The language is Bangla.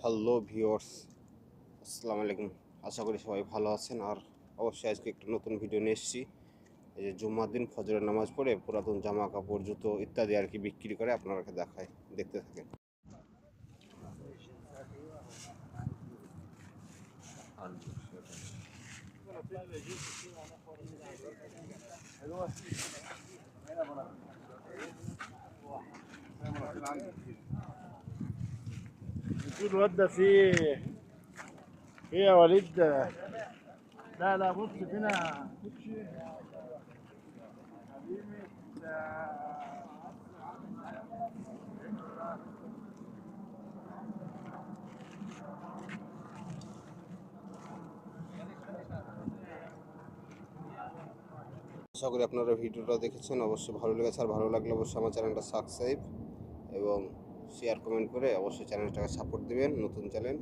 হ্যালো ভিউয়ার্স, আসসালামু আলাইকুম। আশা করি সবাই ভালো আছেন। আর অবশ্যই আজকে একটা নতুন ভিডিও নিয়ে এসেছি। এই যে জুম্মার দিন ফজরের নামাজ পড়ে পুরাতন জামা কাপড়, জুতো ইত্যাদি আর কি বিক্রি করে আপনাদেরকে দেখায়, দেখতে থাকেন। الواد ده فيه ايه يا وليد ده؟ لا لا بص فينا كوتشي حبيبي ده. আশা করি আপনারা ভিডিওটা দেখেছেন, অবশ্যই ভালো লেগেছে। আর ভালো লাগলে অবশ্যই আমার চ্যানেলটা সাবস্ক্রাইব এবং শেয়ার কমেন্ট করে অবশ্যই চ্যানেলটাকে সাপোর্ট দিবেন। নতুন চ্যানেল।